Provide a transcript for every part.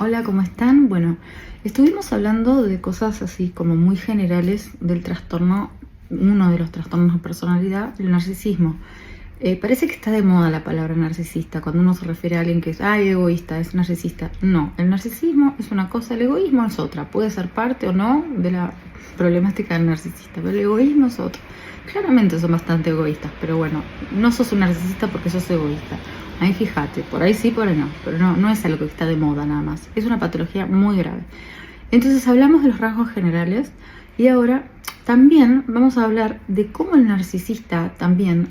Hola, ¿cómo están? Bueno, estuvimos hablando de cosas así como muy generales del trastorno, uno de los trastornos de personalidad, el narcisismo. Parece que está de moda la palabra narcisista cuando uno se refiere a alguien que es egoísta, es narcisista. No, el narcisismo es una cosa, el egoísmo es otra. Puede ser parte o no de la problemática del narcisista, pero el egoísmo es otro. Claramente son bastante egoístas, pero bueno, no sos un narcisista porque sos egoísta. Ahí fíjate, por ahí sí, por ahí no, pero no es algo que está de moda nada más, es una patología muy grave. Entonces hablamos de los rasgos generales y ahora también vamos a hablar de cómo el narcisista también,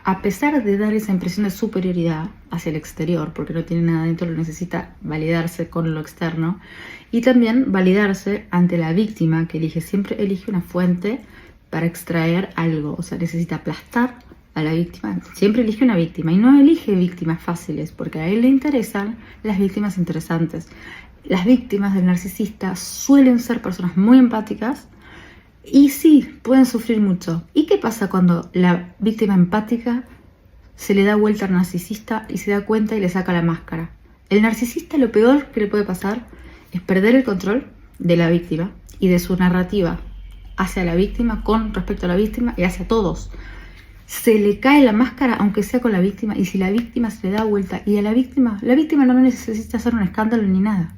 a pesar de dar esa impresión de superioridad hacia el exterior, porque no tiene nada dentro, lo necesita validarse con lo externo y también validarse ante la víctima, que siempre elige una fuente para extraer algo, o sea, necesita aplastar a la víctima, siempre elige una víctima y no elige víctimas fáciles porque a él le interesan las víctimas interesantes. Las víctimas del narcisista suelen ser personas muy empáticas y sí, pueden sufrir mucho. ¿Y qué pasa cuando la víctima empática se le da vuelta al narcisista y se da cuenta y le saca la máscara? El narcisista, lo peor que le puede pasar es perder el control de la víctima y de su narrativa hacia la víctima, con respecto a la víctima y hacia todos. Se le cae la máscara aunque sea con la víctima, y si la víctima se le da vuelta y a la víctima no necesita hacer un escándalo ni nada.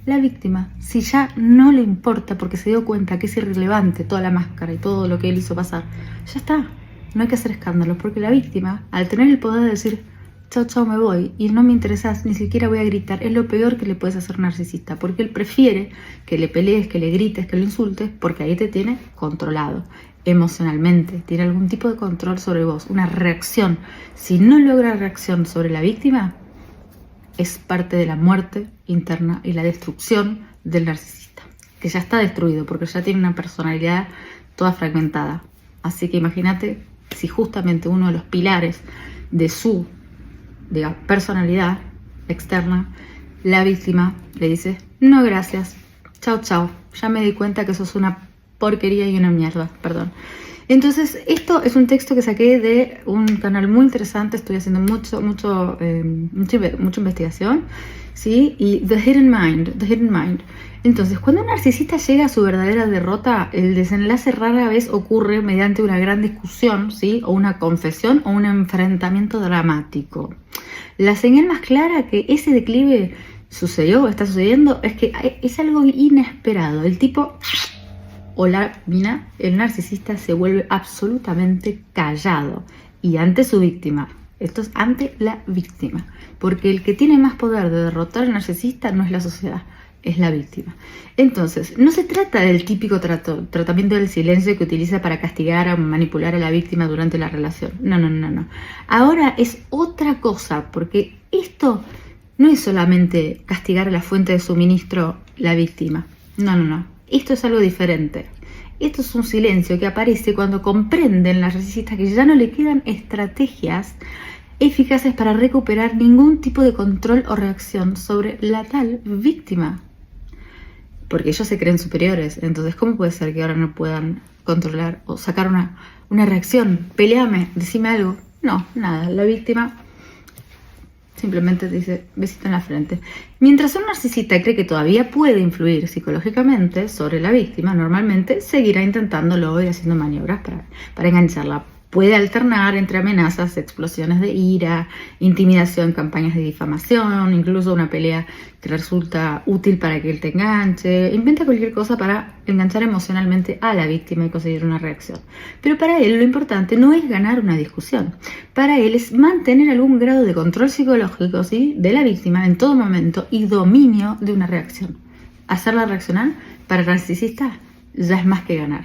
La víctima, si ya no le importa porque se dio cuenta que es irrelevante toda la máscara y todo lo que él hizo pasar, ya está, no hay que hacer escándalos, porque la víctima, al tener el poder de decir chao chao me voy y no me interesas, ni siquiera voy a gritar, es lo peor que le puedes hacer narcisista, porque él prefiere que le pelees, que le grites, que lo insultes, porque ahí te tiene controlado emocionalmente, tiene algún tipo de control sobre vos, una reacción. Si no logra reacción sobre la víctima, es parte de la muerte interna y la destrucción del narcisista, que ya está destruido porque ya tiene una personalidad toda fragmentada. Así que imagínate si justamente uno de los pilares de su personalidad externa, la víctima le dice no gracias, chao chao, ya me di cuenta que sos una porquería y una mierda, perdón. Entonces, esto es un texto que saqué de un canal muy interesante, estoy haciendo mucha investigación, ¿sí? Y The Hidden Mind. Entonces, cuando un narcisista llega a su verdadera derrota, el desenlace rara vez ocurre mediante una gran discusión, ¿sí? O una confesión o un enfrentamiento dramático. La señal más clara que ese declive sucedió o está sucediendo es que es algo inesperado. El tipo o la mina, el narcisista, se vuelve absolutamente callado y ante su víctima. Esto es ante la víctima, porque el que tiene más poder de derrotar al narcisista no es la sociedad, es la víctima. Entonces, no se trata del típico tratamiento del silencio que utiliza para castigar o manipular a la víctima durante la relación. No. Ahora es otra cosa, porque esto no es solamente castigar a la fuente de suministro, la víctima. No. Esto es algo diferente. Esto es un silencio que aparece cuando comprenden las narcisistas que ya no le quedan estrategias eficaces para recuperar ningún tipo de control o reacción sobre la tal víctima. Porque ellos se creen superiores. Entonces, ¿cómo puede ser que ahora no puedan controlar o sacar una reacción? Peleame, decime algo. No, nada. La víctima simplemente dice besito en la frente. Mientras un narcisista cree que todavía puede influir psicológicamente sobre la víctima, normalmente seguirá intentándolo y haciendo maniobras para engancharla. Puede alternar entre amenazas, explosiones de ira, intimidación, campañas de difamación, incluso una pelea que resulta útil para que él te enganche. Inventa cualquier cosa para enganchar emocionalmente a la víctima y conseguir una reacción. Pero para él lo importante no es ganar una discusión. Para él es mantener algún grado de control psicológico, ¿sí?, de la víctima en todo momento y dominio de una reacción. Hacerla reaccionar para el narcisista ya es más que ganar.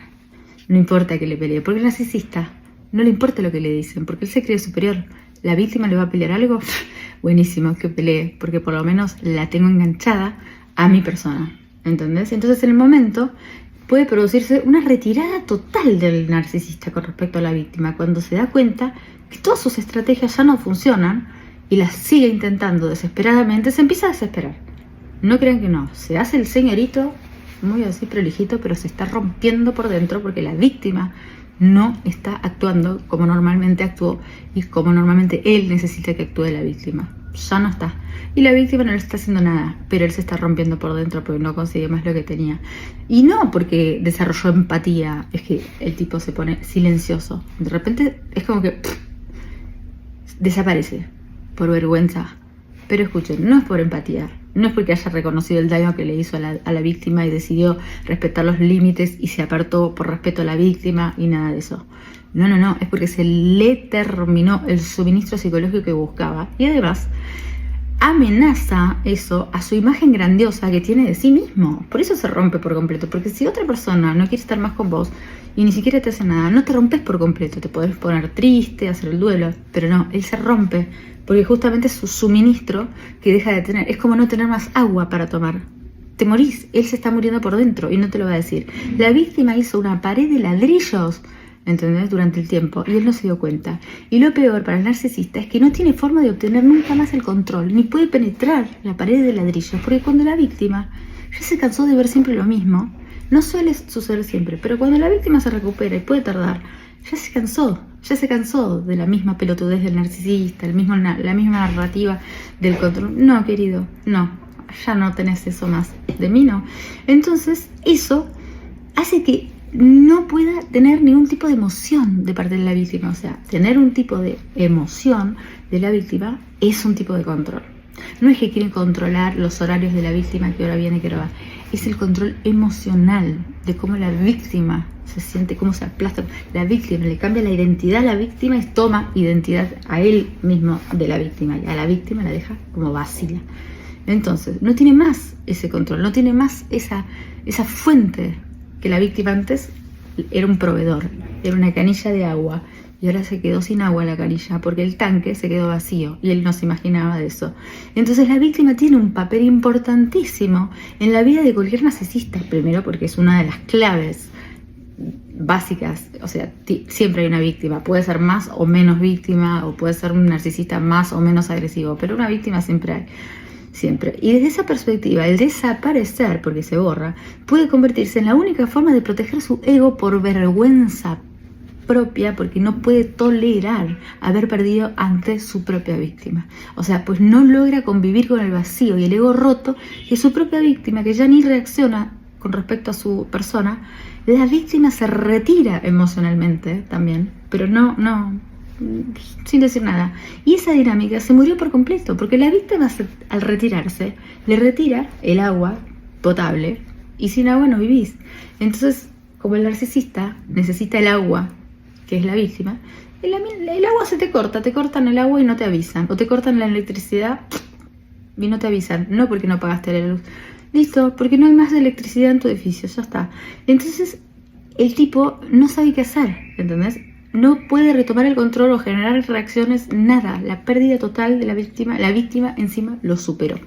No importa que le pelee, porque el narcisista no le importa lo que le dicen, porque él se cree superior. ¿La víctima le va a pelear algo? Buenísimo, que pelee, porque por lo menos la tengo enganchada a mi persona. ¿Entendés? Entonces en el momento puede producirse una retirada total del narcisista con respecto a la víctima, cuando se da cuenta que todas sus estrategias ya no funcionan y las sigue intentando desesperadamente, se empieza a desesperar. No crean que no, se hace el señorito, muy así prolijito, pero se está rompiendo por dentro porque la víctima no está actuando como normalmente actuó y como normalmente él necesita que actúe la víctima. ya no está. Y la víctima no le está haciendo nada, pero él se está rompiendo por dentro porque no consigue más lo que tenía. Y no porque desarrolló empatía, es que el tipo se pone silencioso. De repente es como que desaparece por vergüenza. Pero escuchen, no es por empatía, no es porque haya reconocido el daño que le hizo a la víctima y decidió respetar los límites y se apartó por respeto a la víctima y nada de eso. No, es porque se le terminó el suministro psicológico que buscaba. Y además amenaza eso a su imagen grandiosa que tiene de sí mismo. Por eso se rompe por completo, porque si otra persona no quiere estar más con vos y ni siquiera te hace nada, no te rompes por completo, te podés poner triste, hacer el duelo, pero no, él se rompe porque justamente es su suministro que deja de tener. Es como no tener más agua para tomar. Te morís, él se está muriendo por dentro y no te lo va a decir. La víctima hizo una pared de ladrillos, ¿entendés? Durante el tiempo, y él no se dio cuenta. Y lo peor para el narcisista es que no tiene forma de obtener nunca más el control, ni puede penetrar la pared de ladrillos, porque cuando la víctima ya se cansó de ver siempre lo mismo, no suele suceder siempre, pero cuando la víctima se recupera y puede tardar, ya se cansó de la misma pelotudez del narcisista, la misma narrativa del control. No, querido, no, ya no tenés eso más de mí, no. Entonces, eso hace que no pueda tener ningún tipo de emoción de parte de la víctima. O sea, tener un tipo de emoción de la víctima es un tipo de control. No es que quieren controlar los horarios de la víctima, qué hora viene, qué hora va. Es el control emocional de cómo la víctima se siente, cómo se aplasta. La víctima le cambia la identidad a la víctima y toma identidad a él mismo de la víctima. Y a la víctima la deja como vacía. Entonces, no tiene más ese control, no tiene más esa fuente que la víctima antes era un proveedor, era una canilla de agua y ahora se quedó sin agua la canilla porque el tanque se quedó vacío y él no se imaginaba de eso. Entonces la víctima tiene un papel importantísimo en la vida de cualquier narcisista, primero porque es una de las claves básicas, o sea, siempre hay una víctima, puede ser más o menos víctima o puede ser un narcisista más o menos agresivo, pero una víctima siempre hay. Siempre. Y desde esa perspectiva, el desaparecer, porque se borra, puede convertirse en la única forma de proteger su ego por vergüenza propia, porque no puede tolerar haber perdido ante su propia víctima. O sea, pues no logra convivir con el vacío y el ego roto que su propia víctima, que ya ni reacciona con respecto a su persona, la víctima se retira emocionalmente también, pero no sin decir nada. Y esa dinámica se murió por completo, porque la víctima al retirarse, le retira el agua potable y sin agua no vivís. Entonces, como el narcisista necesita el agua, que es la víctima, el agua se te cortan el agua y no te avisan, o te cortan la electricidad y no te avisan, no porque no pagaste la luz. Listo, porque no hay más electricidad en tu edificio, ya está. Entonces, el tipo no sabe qué hacer, ¿entendés? No puede retomar el control o generar reacciones, nada. La pérdida total de la víctima encima lo superó.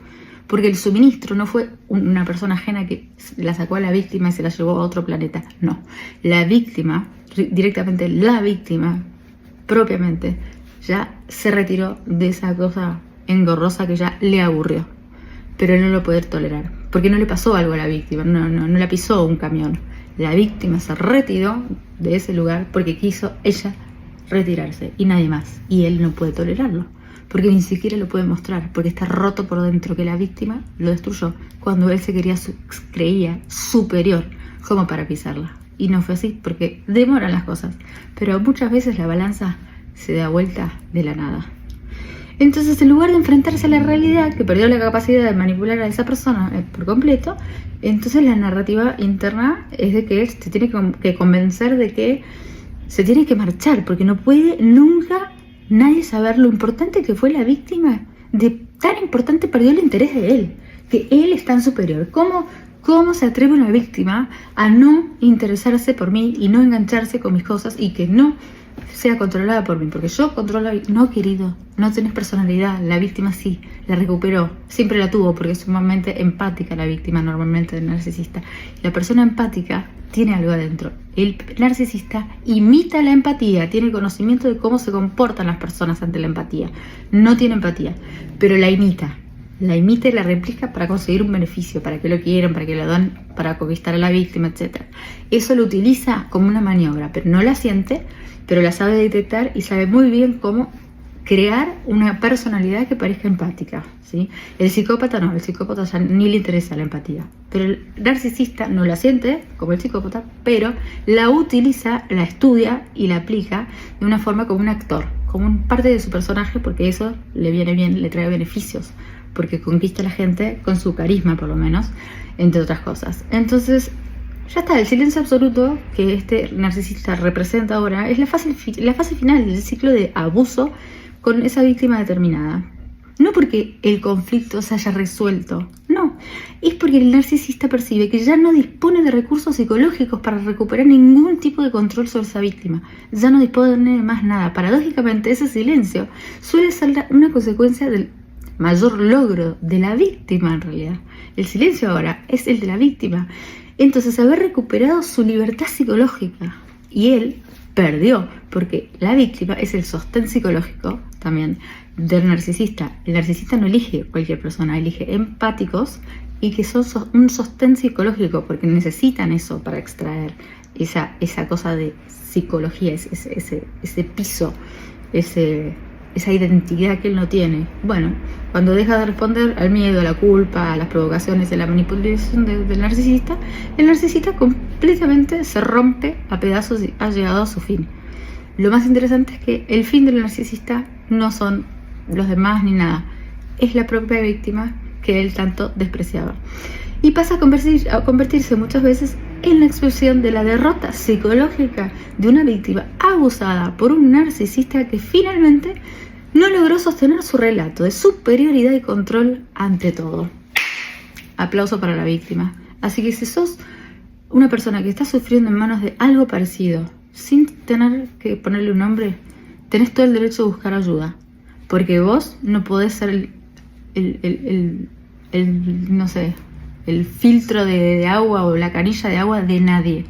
Porque el suministro no fue una persona ajena que la sacó a la víctima y se la llevó a otro planeta. No. La víctima, directamente la víctima, propiamente, ya se retiró de esa cosa engorrosa que ya le aburrió. Pero él no lo puede tolerar. Porque no le pasó algo a la víctima, no la pisó un camión. La víctima se retiró de ese lugar porque quiso ella retirarse y nadie más. Y él no puede tolerarlo, porque ni siquiera lo puede mostrar, porque está roto por dentro, que la víctima lo destruyó cuando él se creía superior como para pisarla. Y no fue así, porque demoran las cosas. Pero muchas veces la balanza se da vuelta de la nada. Entonces, en lugar de enfrentarse a la realidad, que perdió la capacidad de manipular a esa persona por completo, entonces la narrativa interna es de que él se tiene que convencer de que se tiene que marchar, porque no puede nunca nadie saber lo importante que fue la víctima. De tan importante perdió el interés de él, que él es tan superior. ¿Cómo se atreve una víctima a no interesarse por mí y no engancharse con mis cosas y que no sea controlada por mí? Porque yo controlo la víctima. No, querido, no tenés personalidad. La víctima sí, la recuperó. Siempre la tuvo porque es sumamente empática la víctima, normalmente del narcisista. La persona empática tiene algo adentro. El narcisista imita la empatía, tiene conocimiento de cómo se comportan las personas ante la empatía. No tiene empatía, pero la imita. La imita y la replica para conseguir un beneficio, para que lo quieran, para que lo dan, para conquistar a la víctima, etc. Eso lo utiliza como una maniobra, pero no la siente, pero la sabe detectar y sabe muy bien cómo crear una personalidad que parezca empática, ¿sí? El psicópata no, el psicópata ya ni le interesa la empatía, pero el narcisista no la siente como el psicópata, pero la utiliza, la estudia y la aplica de una forma como un actor, como parte de su personaje, porque eso le viene bien, le trae beneficios, porque conquista a la gente con su carisma por lo menos, entre otras cosas. Entonces, ya está, el silencio absoluto que este narcisista representa ahora es la fase final del ciclo de abuso con esa víctima determinada. No porque el conflicto se haya resuelto, no, es porque el narcisista percibe que ya no dispone de recursos psicológicos para recuperar ningún tipo de control sobre esa víctima, ya no dispone de más nada. Paradójicamente, ese silencio suele ser una consecuencia del mayor logro de la víctima en realidad. El silencio ahora es el de la víctima. Entonces, haber recuperado su libertad psicológica, y él perdió, porque la víctima es el sostén psicológico también del narcisista. El narcisista no elige cualquier persona, elige empáticos y que son un sostén psicológico, porque necesitan eso para extraer esa cosa de psicología, ese piso, esa identidad que él no tiene. Bueno, cuando deja de responder al miedo, a la culpa, a las provocaciones, a la manipulación del narcisista, el narcisista completamente se rompe a pedazos y ha llegado a su fin. Lo más interesante es que el fin del narcisista no son los demás ni nada, es la propia víctima que él tanto despreciaba. Y pasa a convertirse muchas veces en la expresión de la derrota psicológica de una víctima abusada por un narcisista que finalmente no logró sostener su relato de superioridad y control ante todo. Aplauso para la víctima. Así que si sos una persona que está sufriendo en manos de algo parecido, sin tener que ponerle un nombre, tenés todo el derecho de buscar ayuda. Porque vos no podés ser no sé, el filtro de agua o la canilla de agua de nadie.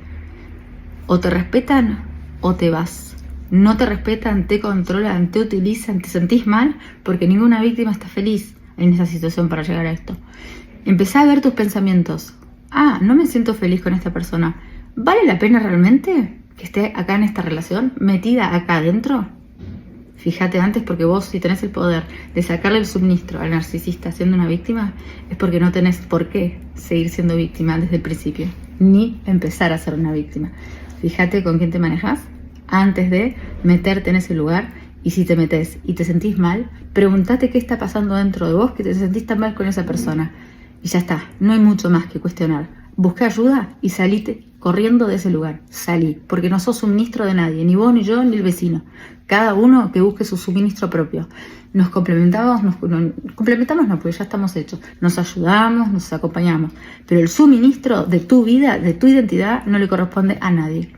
O te respetan o te vas. No te respetan, te controlan, te utilizan, te sentís mal, porque ninguna víctima está feliz en esa situación para llegar a esto. Empezá a ver tus pensamientos. Ah, no me siento feliz con esta persona. ¿Vale la pena realmente que esté acá en esta relación, metida acá adentro? Fíjate antes, porque vos, si tenés el poder de sacarle el suministro al narcisista siendo una víctima, es porque no tenés por qué seguir siendo víctima desde el principio, ni empezar a ser una víctima. Fíjate con quién te manejas antes de meterte en ese lugar, y si te metes y te sentís mal, pregúntate qué está pasando dentro de vos que te sentís tan mal con esa persona. Y ya está, no hay mucho más que cuestionar. Busca ayuda y salite corriendo de ese lugar. Salí, porque no sos suministro de nadie, ni vos, ni yo, ni el vecino. Cada uno que busque su suministro propio. Nos complementamos, no, porque ya estamos hechos. Nos ayudamos, nos acompañamos. Pero el suministro de tu vida, de tu identidad, no le corresponde a nadie.